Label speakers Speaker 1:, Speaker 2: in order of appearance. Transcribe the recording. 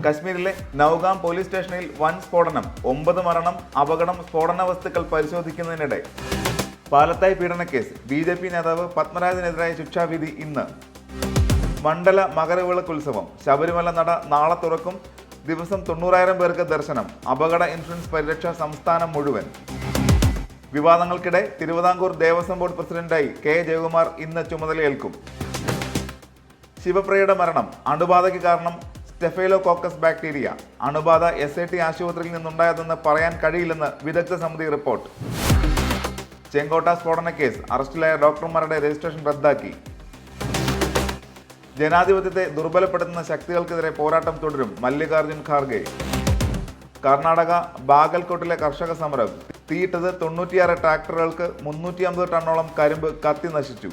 Speaker 1: കശ്മീരിലെ നൌഗാം പോലീസ് സ്റ്റേഷനിൽ വൻ സ്ഫോടനം, 9 മരണം, അപകടം, സ്ഫോടന വസ്തുക്കൾ പരിശോധിക്കുന്നതിനിടെ. പാലത്തായി പീഡനക്കേസ്, BJP നേതാവ് പത്മരാജനെതിരായ ശിക്ഷാവിധി ഇന്ന്. മണ്ഡല മകരവിളക്കുത്സവം, ശബരിമല നട നാളെ തുറക്കും, ദിവസം 90,000 പേർക്ക് ദർശനം, അപകട ഇൻഷുറൻസ് പരിരക്ഷ സംസ്ഥാനം മുഴുവൻ. വിവാദങ്ങൾക്കിടെ തിരുവിതാംകൂർ ദേവസ്വം ബോർഡ് പ്രസിഡന്റായി K. ജയകുമാർ ഇന്ന് ചുമതലയേൽക്കും. ശിവപ്രിയയുടെ മരണം അണുബാധയ്ക്ക് കാരണം സ്റ്റെഫൈലോകോക്കസ് ബാക്ടീരിയ. അണുബാധ SAT ആശുപത്രിയിൽ നിന്നുണ്ടായതെന്ന് പറയാൻ കഴിയില്ലെന്ന് വിദഗ്ധ സമിതി റിപ്പോർട്ട്. ചെങ്കോട്ട സ്ഫോടന കേസ്, അറസ്റ്റിലായ ഡോക്ടർമാരുടെ രജിസ്ട്രേഷൻ റദ്ദാക്കി. ജനാധിപത്യത്തെ ദുർബലപ്പെടുത്തുന്ന ശക്തികൾക്കെതിരെ പോരാട്ടം തുടരും മല്ലികാർജുൻ ഖാർഗെ. കർണാടക ബാഗൽകോട്ടിലെ കർഷക സമരം, തീയിട്ടത് 96 ട്രാക്ടറുകൾക്ക് 350 ടണ്ണോളം കരിമ്പ് കത്തി നശിച്ചു.